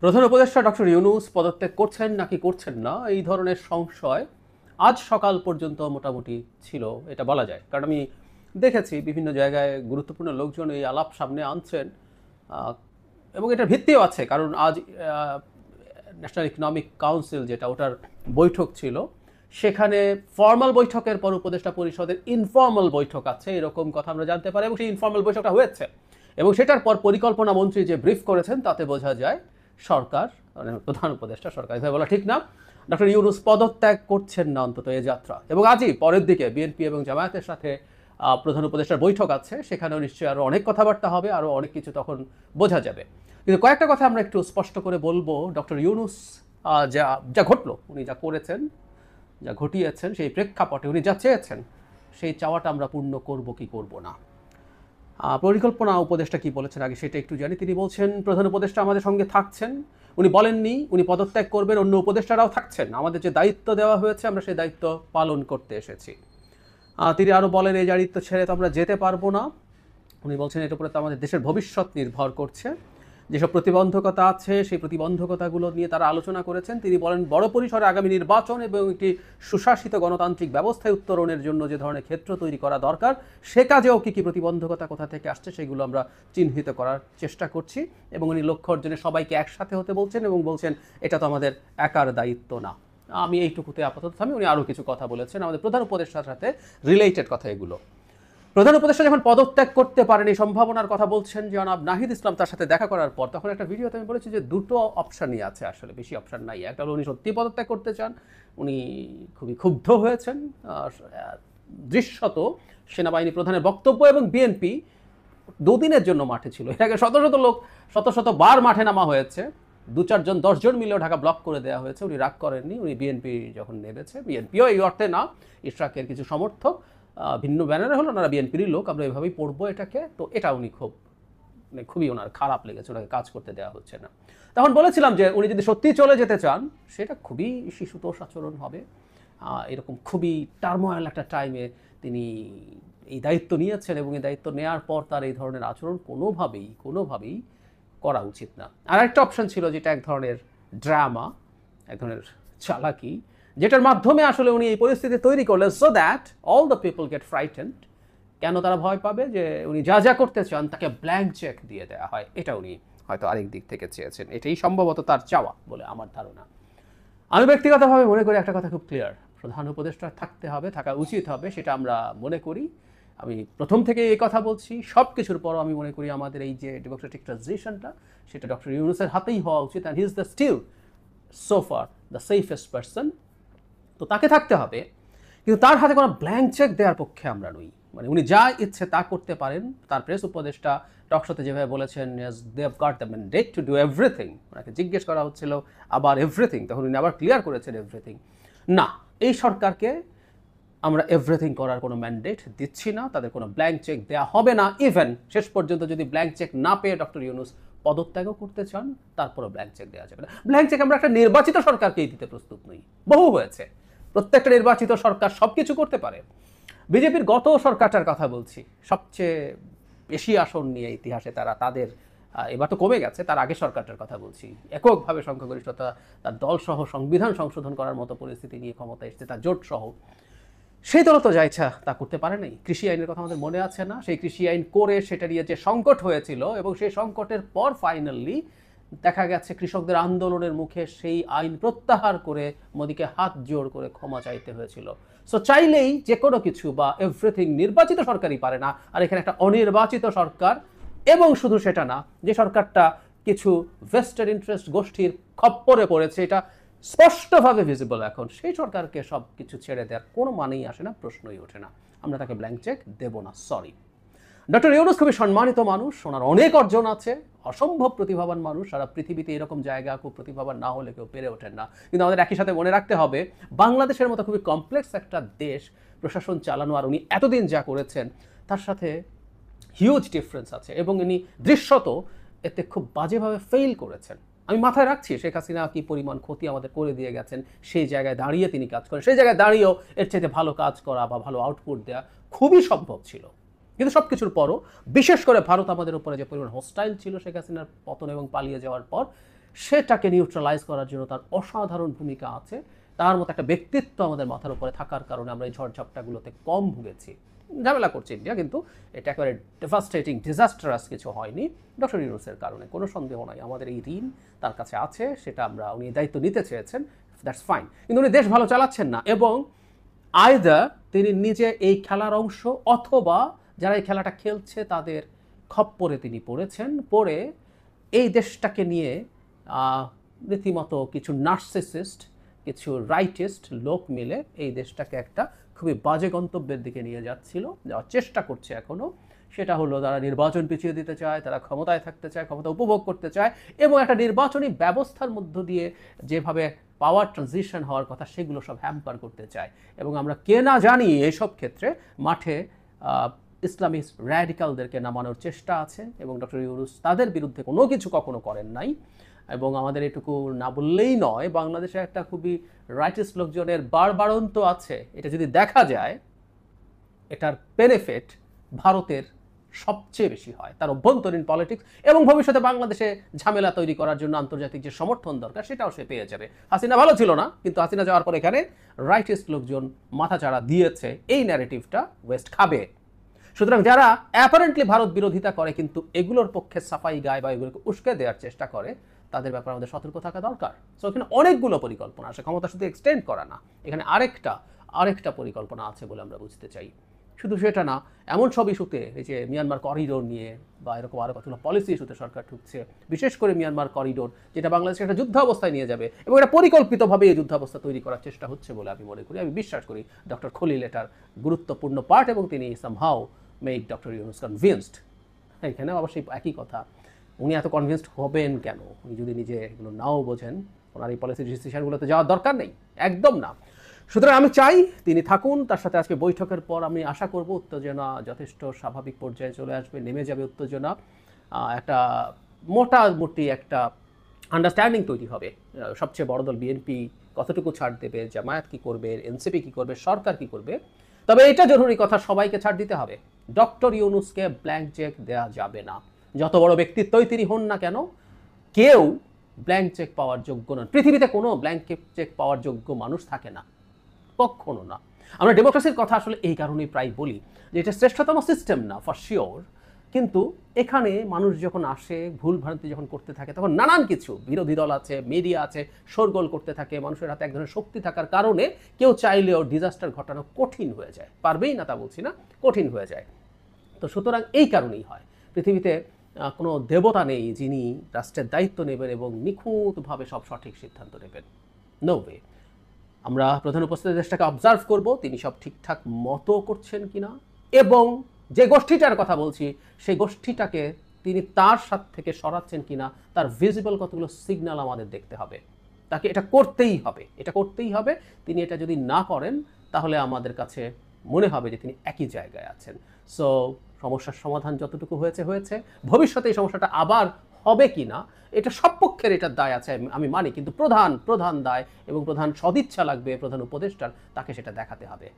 প্রধান উপদেষ্টা ডক্টর ইউনূস পদত্যাগ করছেন নাকি করছেন না এই ধরনের সংশয় আজ সকাল পর্যন্ত মোটামুটি ছিল, এটা বলা যায়। কারণ আমি দেখেছি বিভিন্ন জায়গায় গুরুত্বপূর্ণ লোকজন এই আলাপ সামনে আনছেন, আহ, এবং এটার ভিত্তিও আছে। কারণ আজ ন্যাশনাল ইকোনমিক কাউন্সিল যেটা, ওটার বৈঠক ছিল, সেখানে ফর্মাল বৈঠকের পর উপদেষ্টা পরিষদের ইনফর্মাল বৈঠক আছে, এরকম কথা আমরা জানতে পারি। এবং সেই ইনফর্মাল বৈঠকটা হয়েছে, এবং সেটার পর পরিকল্পনা মন্ত্রী যে ব্রিফ করেছেন তাতে বোঝা যায় সরকার, মানে প্রধান উপদেষ্টা, সরকার এভাবে বলা ঠিক না, ডক্টর ইউনূস পদত্যাগ করছেন না অন্তত এ যাত্রা। এবং আজই পরের দিকে বিএনপি এবং জামায়াতের সাথে প্রধান উপদেষ্টার বৈঠক আছে, সেখানেও নিশ্চয়ই আরও অনেক কথাবার্তা হবে, আরও অনেক কিছু তখন বোঝা যাবে। কিন্তু কয়েকটা কথা আমরা একটু স্পষ্ট করে বলবো। ডক্টর ইউনূস যা যা ঘটলো, উনি যা করেছেন, যা ঘটিয়েছেন, সেই প্রেক্ষাপটে উনি যা চেয়েছেন, সেই চাওয়াটা আমরা পূর্ণ করব কি করব না। পরিকল্পনা উপদেষ্টা কি বলেছেন আগে সেটা একটু জানি। তিনি বলছেন প্রধান উপদেষ্টা আমাদের সঙ্গে থাকছেন, উনি বলেননি উনি পদত্যাগ করবেন, অন্য উপদেষ্টারাও থাকছেন, আমাদের যে দায়িত্ব দেওয়া হয়েছে আমরা সেই দায়িত্ব পালন করতে এসেছি। তিনি আরও বলেন এই দায়িত্ব ছেড়ে তো আমরা যেতে পারবো না। উনি বলছেন এর উপরে তো আমাদের দেশের ভবিষ্যৎ নির্ভর করছে। যেসব প্রতিবন্ধকতা আছে সেই প্রতিবন্ধকতাগুলো নিয়ে তারা আলোচনা করেছেন। তিনি বলেন বড় পরিসরে আগামী নির্বাচন এবং একটি সুশাসিত গণতান্ত্রিক ব্যবস্থায় উত্তরণের জন্য যে ধরনের ক্ষেত্র তৈরি করা দরকার, সে কাজেও কী কী প্রতিবন্ধকতা কোথা থেকে আসছে সেগুলো আমরা চিহ্নিত করার চেষ্টা করছি। এবং উনি লক্ষ্য অর্জনে সবাইকে একসাথে হতে বলছেন, এবং বলছেন এটা তো আমাদের একার দায়িত্ব না। আমি এইটুকুতে আপাতত থামি। উনি আরও কিছু কথা বলেছেন আমাদের প্রধান উপদেষ্টার সাথে রিলেটেড কথা এগুলো। প্রধান উপদেষ্টা যখন পদত্যাগ করতে পারেন এই সম্ভাবনার কথা বলছেন জনাব নাহিদ ইসলাম তার সাথে দেখা করার পর, তখন একটা ভিডিওতে আমি বলেছি যে দুটো অপশানই আছে, আসলে বেশি অপশান নাই। একটা হলো উনি সত্যি পদত্যাগ করতে চান, উনি খুবই ক্ষুব্ধ হয়েছেন দৃশ্যত সেনাবাহিনী প্রধানের বক্তব্য, এবং বিএনপি দুদিনের জন্য মাঠে ছিল। এর আগে শত শত লোক, শত শত বার মাঠে নামা হয়েছে, 2-4 জন 10 জন মিলেও ঢাকা ব্লক করে দেওয়া হয়েছে। উনি রাগ করেননি। উনি বিএনপি যখন নেমেছে, বিএনপিও এই অর্থে না, ইশরাকের কিছু সমর্থক ভিন্ন ব্যানারে হলো, ওনারা বিএনপিরই লোক, আমরা এভাবেই পড়বো এটাকে। তো এটা উনি খুবই ওনার খারাপ লেগেছে, ওনাকে কাজ করতে দেওয়া হচ্ছে না। তখন বলেছিলাম যে উনি যদি সত্যিই চলে যেতে চান সেটা খুবই শিশুতোষ আচরণ হবে। এরকম খুবই টার্মোয়াল একটা টাইমে তিনি এই দায়িত্ব নিয়েছেন, এবং এই দায়িত্ব নেওয়ার পর তার এই ধরনের আচরণ কোনোভাবেই করা উচিত না। আর একটা অপশন ছিল যেটা এক ধরনের ড্রামা, এক ধরনের চালাকি, যেটার মাধ্যমে আসলে উনি এই পরিস্থিতি তৈরি করলেন so that all the people gate frightened. কেন তারা ভয় পাবে? যে উনি যা যা করতে চান তাকে ব্ল্যাঙ্ক চেক দিয়ে দেওয়া হয়। এটা উনি হয়তো আরেক দিক থেকে চেয়েছেন, এটাই সম্ভবত তার চাওয়া বলে আমার ধারণা। আমি ব্যক্তিগতভাবে মনে করি একটা কথা খুব ক্লিয়ার, প্রধান উপদেষ্টা থাকতে হবে, থাকা উচিত হবে, সেটা আমরা মনে করি। আমি প্রথম থেকে এই কথা বলছি। সব কিছুর পরও আমি মনে করি আমাদের এই যে ডেমোক্রেটিক ট্রানজিশনটা, সেটা ডক্টর ইউনূসের হাতেই হওয়া উচিত, and he is the still so far the safest person. তো তাকে থাকতে হবে, কিন্তু তার হাতে কোনো ব্ল্যাঙ্ক চেক দেওয়ার পক্ষে আমরা নই। মানে উনি যা ইচ্ছে তা করতে পারেন। তার প্রেস উপদেষ্টা টকশোতে যেভাবে বলেছেন, they have got the mandate to do everything. ওনাকে জিজ্ঞেস করা হচ্ছিল আবার এভরিথিং, তখন উনি আবার ক্লিয়ার করেছেন এভরিথিং না, এই সরকারকে আমরা এভরিথিং করার কোনো ম্যান্ডেট দিচ্ছি না, তাদের কোনো ব্ল্যাঙ্ক চেক দেওয়া হবে না। ইভেন শেষ পর্যন্ত যদি ব্ল্যাঙ্ক চেক না পেয়ে ডক্টর ইউনূস পদত্যাগও করতে চান, তারপরও ব্ল্যাঙ্ক চেক দেওয়া যাবে না। ব্ল্যাঙ্ক চেক আমরা একটা নির্বাচিত সরকারকেই দিতে প্রস্তুত নই। বহু হয়েছে, প্রত্যেকটা নির্বাচিত সরকার সব কিছু করতে পারে। বিজেপির গত সরকারটার কথা বলছি, সবচেয়ে বেশি আসন নিয়ে ইতিহাসে তাদের এবার তো কমে গেছে, তার আগে সরকারটার কথা বলছি, এককভাবে সংখ্যাগরিষ্ঠতা, তার দলসহ সংবিধান সংশোধন করার মতো পরিস্থিতি নিয়ে ক্ষমতা এসেছে, তার জোট সহ। সেই দল তো যা ইচ্ছা তা করতে পারে নাই। কৃষি আইনের কথা আমাদের মনে আছে না? সেই কৃষি আইন করে সেটা নিয়ে যে সংকট হয়েছিল, এবং সেই সংকটের পর ফাইনালি দেখা গেছে কৃষকদের আন্দোলনের মুখে সেই আইন প্রত্যাহার করে মোদিকে হাত জোড় করে ক্ষমা চাইতে হয়েছিল। সো চাইলেই যে কোনো কিছু বা এভরিথিং নির্বাচিত সরকারই পারে না। আর এখানে একটা অনির্বাচিত সরকার, এবং শুধু সেটা না, যে সরকারটা কিছু ভেস্টেড ইন্টারেস্ট গোষ্ঠীর খপ্পরে পড়েছে, এটা স্পষ্টভাবে ভিজিবল এখন, সেই সরকারকে সব কিছু ছেড়ে দেওয়ার কোনো মানেই আসে না, প্রশ্নই ওঠে না। আমরা তাকে ব্ল্যাঙ্ক চেক দেব না, সরি। ডক্টর ইউনূস খুবই সম্মানিত মানুষ, ওনার অনেক অর্জন আছে, অসম্ভব প্রতিভাবান মানুষ। সারা পৃথিবীতে এরকম জায়গা খুব প্রতিভাবান না হলে কেউ পেরে ওঠেন না। কিন্তু আমাদের একই সাথে মনে রাখতে হবে, বাংলাদেশের মতো খুবই কমপ্লেক্স একটা দেশ প্রশাসন চালানো, আর উনি এতদিন যা করেছেন তার সাথে হিউজ ডিফারেন্স আছে, এবং উনি দৃশ্যত এতে খুব বাজেভাবে ফেইল করেছেন। আমি মাথায় রাখছি শেখ হাসিনা কী পরিমাণ ক্ষতি আমাদের করে দিয়ে গেছেন, সেই জায়গায় দাঁড়িয়ে তিনি কাজ করেন। সেই জায়গায় দাঁড়িয়েও এর চাইতে ভালো কাজ করা বা ভালো আউটপুট দেওয়া খুবই সম্ভব ছিল। কিন্তু সব কিছুর পরও, বিশেষ করে ভারত আমাদের উপরে যে পরিমাণ হোস্টাইল ছিল শেখ হাসিনার পতন এবং পালিয়ে যাওয়ার পর, সেটাকে নিউট্রালাইজ করার জন্য তার অসাধারণ ভূমিকা আছে। তার মতো একটা ব্যক্তিত্ব আমাদের মাথার উপরে থাকার কারণে আমরা এই ঝড়ঝাপটাগুলোতে কম ভুগেছি। ঝামেলা করছে ইন্ডিয়া, কিন্তু এটা একেবারে ডেভাস্টেটিং ডিজাস্টারাস কিছু হয়নি ডক্টর ইউনূসের কারণে, কোনো সন্দেহ নাই। আমাদের এই ঋণ তার কাছে আছে, সেটা উনি দায়িত্ব নিতে চেয়েছেন, দ্যাটস ফাইন। কিন্তু উনি দেশ ভালো চালাচ্ছেন না, এবং আইদার তিনি নিজে এই খেলার অংশ, অথবা যারা এই খেলাটা খেলছে তাদের খপ্পরে তিনি পড়েছেন, পড়ে এই দেশটাকে নিয়ে রীতিমতো কিছু নার্সিসিস্ট, কিছু রাইটিস্ট লোক মিলে এই দেশটাকে একটা খুবই বাজে গন্তব্যের দিকে নিয়ে যাওয়ার চেষ্টা করছে এখনও। সেটা হলো তারা নির্বাচন পিছিয়ে দিতে চায়, তারা ক্ষমতায় থাকতে চায়, ক্ষমতা উপভোগ করতে চায়, এবং একটা নির্বাচনী ব্যবস্থার মধ্য দিয়ে যেভাবে পাওয়ার ট্রানজিশন হওয়ার কথা সেগুলো সব হ্যাম্পার করতে চায়। এবং আমরা কে না জানি এইসব ক্ষেত্রে মাঠে ইসলামিস্ট র্যাডিক্যালদেরকে নামানোর চেষ্টা আছে, এবং ডক্টর ইউনূস তাদের বিরুদ্ধে কোনো কিছু কখনো করেন নাই। এবং আমাদের এটুকু না বললেই নয়, বাংলাদেশে একটা খুবই রাইটিস্ট লোকজনের বাড়বাড়ন্ত আছে। এটা যদি দেখা যায়, এটার বেনিফিট ভারতের সবচেয়ে বেশি হয়, তার অভ্যন্তরীণ পলিটিক্স, এবং ভবিষ্যতে বাংলাদেশে ঝামেলা তৈরি করার জন্য আন্তর্জাতিক যে সমর্থন দরকার সেটাও সে পেয়ে যাবে। হাসিনা ভালো ছিল না, কিন্তু হাসিনা যাওয়ার পর এখানে রাইটিস্ট লোকজন মাথাচাড়া দিয়েছে, এই ন্যারেটিভটা ওয়েস্ট খাবে। সুতরাং যারা অ্যাপারেন্টলি ভারত বিরোধিতা করে কিন্তু এগুলোর পক্ষে সাফাই গায় বা এগুলোকে উস্কে দেওয়ার চেষ্টা করে, তাদের ব্যাপারে আমাদের সতর্ক থাকা দরকার। সো এখানে অনেকগুলো পরিকল্পনা আছে, ক্ষমতা শুধু এক্সটেন্ড করা না, এখানে আরেকটা পরিকল্পনা আছে বলে আমরা বুঝতে চাই। শুধু সেটা না, এমন সব ইস্যুতে, এই যে মিয়ানমার করিডোর নিয়ে বা এরকম আরও কতগুলো পলিসি ইস্যুতে সরকার ঢুকছে, বিশেষ করে মিয়ানমার করিডোর, যেটা বাংলাদেশকে একটা যুদ্ধাবস্থায় নিয়ে যাবে, এবং এটা পরিকল্পিতভাবে এই যুদ্ধাবস্থা তৈরি করার চেষ্টা হচ্ছে বলে আমি মনে করি। আমি বিশ্বাস করি ডক্টর খলিল এটার গুরুত্বপূর্ণ পার্ট, এবং তিনি somehow make doctor Yunus convinced. এখানেও অবশ্যই একই কথা, উনি এত কনভিন্সড হবেন কেন? উনি যদি নিজে এগুলো নাও বোঝেন, ওনার এই পলিসি ডিসিশনগুলোতে যাওয়ার দরকার নেই, একদম না। সুতরাং আমি চাই তিনি থাকুন, তার সাথে আজকে বৈঠকের পর আমি আশা করব উত্তেজনা যথেষ্ট স্বাভাবিক পর্যায়ে চলে আসবে, নেমে যাবে উত্তেজনা, একটা মোটামুটি একটা আন্ডারস্ট্যান্ডিং তৈরি হবে। সবচেয়ে বড় দল বিএনপি কতটুকু ছাড় দেবে, জামায়াত কী করবে, এনসিপি কী করবে, সরকার কী করবে। তবে এটা জরুরি কথা, সবাইকে ছাড় দিতে হবে। ডক্টর ইউনূসকে ব্ল্যাঙ্ক চেক দেওয়া যাবে না, যত বড় ব্যক্তিত্বই তিনি হন না কেন। কেউ ব্ল্যাঙ্ক চেক পাওয়ার যোগ্য নন, পৃথিবীতে কোনো ব্ল্যাঙ্ক চেক পাওয়ার যোগ্য মানুষ থাকে না, কখনো না। আমরা ডেমোক্রেসির কথা আসলে এই কারণেই প্রায় বলি যে এটা শ্রেষ্ঠতম সিস্টেম না, ফর শিওর, কিন্তু এখানে মানুষ যখন আসে, ভুল ভ্রান্তি যখন করতে থাকে, তখন নানান কিছু বিরোধী দল আছে, মিডিয়া আছে, শোরগোল করতে থাকে। মানুষের হাতে এক ধরনের শক্তি থাকার কারণে কেউ চাইলেও ডিজাস্টার ঘটানো কঠিন হয়ে যায়, পারবেই না তা বলছি না, কঠিন হয়ে যায়। তো সুতরাং এই কারণেই হয়, পৃথিবীতে কোনো দেবতা নেই যিনি রাষ্ট্রের দায়িত্ব নেবেন এবং নিখুঁতভাবে সব সঠিক সিদ্ধান্ত নেবেন, নো ওয়ে। আমরা প্রধান উপস্থিত দেশটাকে অবজার্ভ করব তিনি সব ঠিকঠাক মতো করছেন কিনা, এবং যে গোষ্ঠীটার কথা বলছি সেই গোষ্ঠীটাকে তিনি তার সাথ থেকে সরাচ্ছেন কিনা, তার ভিজিবল কতগুলো সিগন্যাল আমাদের দেখতে হবে। তাকে এটা করতেই হবে। তিনি এটা যদি না করেন তাহলে আমাদের কাছে মনে হবে যে তিনি একই জায়গায় আছেন। সো সমস্যার সমাধান যতটুকু হয়েছে, ভবিষ্যতে এই সমস্যাটা আবার হবে কি না, এটা সব পক্ষের এটার দায় আছে আমি মানি, কিন্তু প্রধান দায় এবং প্রধান সদিচ্ছা লাগবে প্রধান উপদেষ্টার, তাকে সেটা দেখাতে হবে।